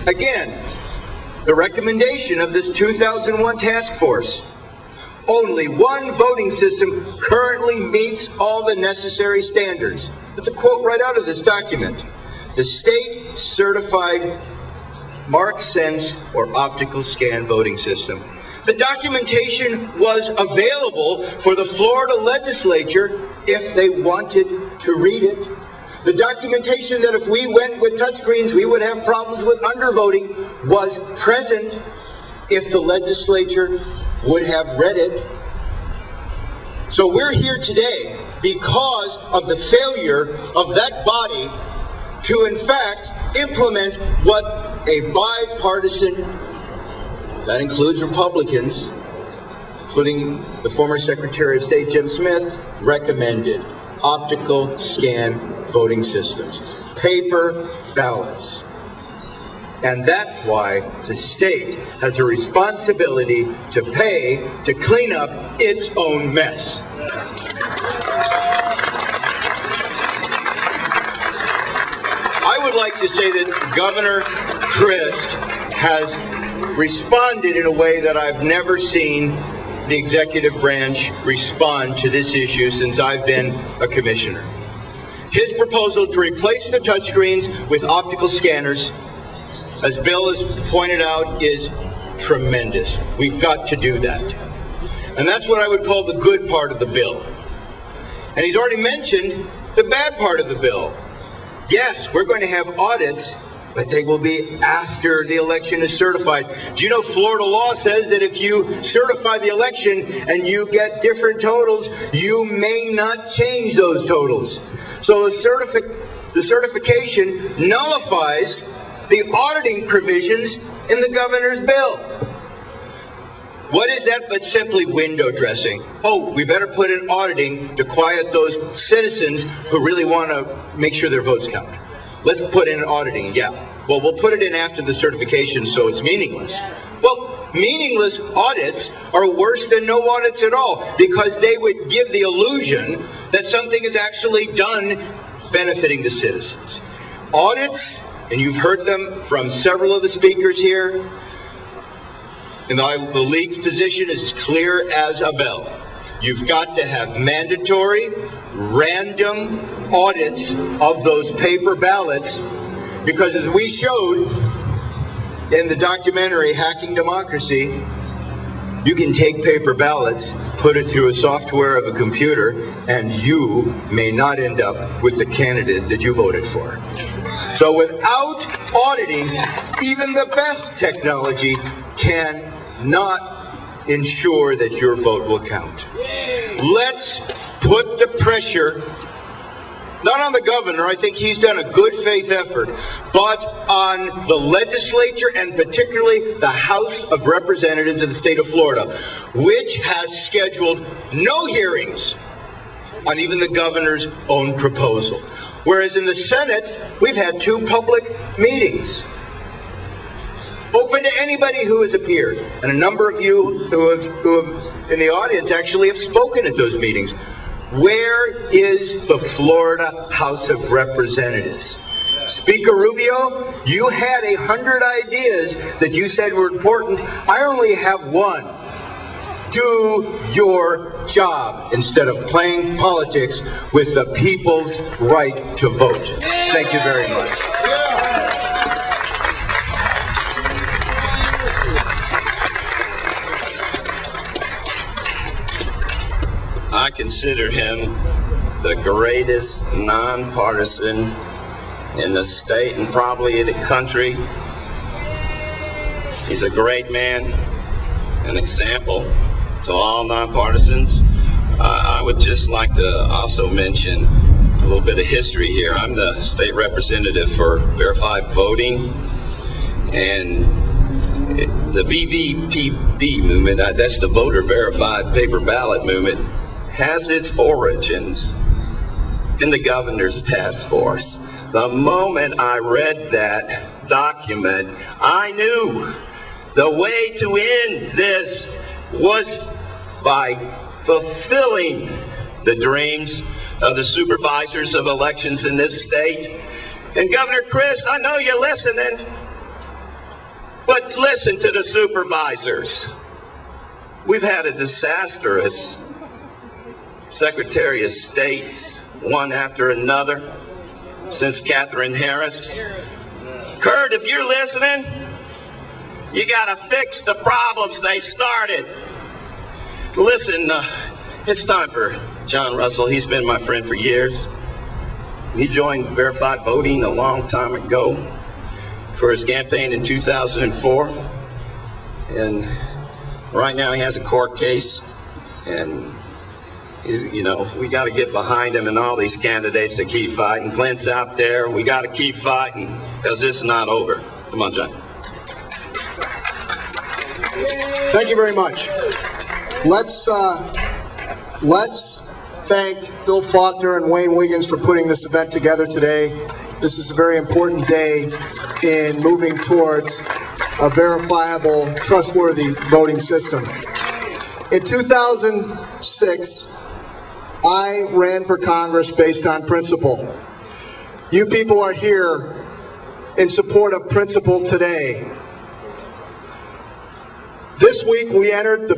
Again, the recommendation of this 2001 task force. Only one voting system currently meets all the necessary standards. That's a quote right out of this document. The state certified mark sense or optical scan voting system. The documentation was available for the Florida legislature if they wanted to read it. The documentation that if we went with touchscreens we would have problems with undervoting was present if the legislature would have read it. So we're here today because of the failure of that body to in fact implement what a bipartisan, that includes Republicans, including the former Secretary of State Jim Smith, recommended. Optical scan voting systems, paper ballots. And that's why the state has a responsibility to pay to clean up its own mess. I would like to say that Governor Christ has responded in a way that I've never seen the executive branch respond to this issue since I've been a commissioner. His proposal to replace the touchscreens with optical scanners, as Bill has pointed out, is tremendous. We've got to do that. And that's what I would call the good part of the bill. And he's already mentioned the bad part of the bill. Yes, we're going to have audits, but they will be after the election is certified. Do you know Florida law says that if you certify the election and you get different totals, you may not change those totals. So the certification nullifies the auditing provisions in the governor's bill. What is that but simply window dressing? Oh, we better put in auditing to quiet those citizens who really want to make sure their votes count. Let's put in auditing, yeah. Well, we'll put it in after the certification so it's meaningless. Well, meaningless audits are worse than no audits at all because they would give the illusion that something is actually done benefiting the citizens. Audits, and you've heard them from several of the speakers here, and the league's position is clear as a bell. You've got to have mandatory, random audits of those paper ballots because as we showed in the documentary Hacking Democracy, you can take paper ballots, put it through a software of a computer, and you may not end up with the candidate that you voted for. So without auditing, even the best technology can not ensure that your vote will count. Let's put the pressure, not on the governor, I think he's done a good faith effort, but on the legislature and particularly the House of Representatives of the state of Florida, which has scheduled no hearings on even the governor's own proposal. Whereas in the Senate, we've had 2 public meetings, open to anybody who has appeared. And a number of you who have in the audience actually have spoken at those meetings. Where is the Florida House of Representatives? Speaker Rubio, you had 100 ideas that you said were important. I only have one. Do your job instead of playing politics with the people's right to vote. Thank you very much. I consider him the greatest nonpartisan in the state and probably in the country. He's a great man, an example to all nonpartisans. I would just like to also mention a little bit of history here. I'm the state representative for verified voting, and the VVPB movement, that's the voter verified paper ballot movement, has its origins in the governor's task force. The moment I read that document, I knew the way to end this was by fulfilling the dreams of the supervisors of elections in this state. And Governor Chris, I know you're listening. But listen to the supervisors. We've had a disastrous Secretary of States, one after another, since Catherine Harris. Kurt, if you're listening, you got to fix the problems they started. Listen, it's time for John Russell. He's been my friend for years. He joined verified voting a long time ago for his campaign in 2004. And right now he has a court case. And he's, we got to get behind him and all these candidates that keep fighting. Clint's out there. We got to keep fighting because it's not over. Come on, John. Thank you very much. Let's thank Bill Faulkner and Wayne Wiggins for putting this event together today. This is a very important day in moving towards a verifiable, trustworthy voting system. In 2006, I ran for Congress based on principle. You people are here in support of principle today. This week we entered the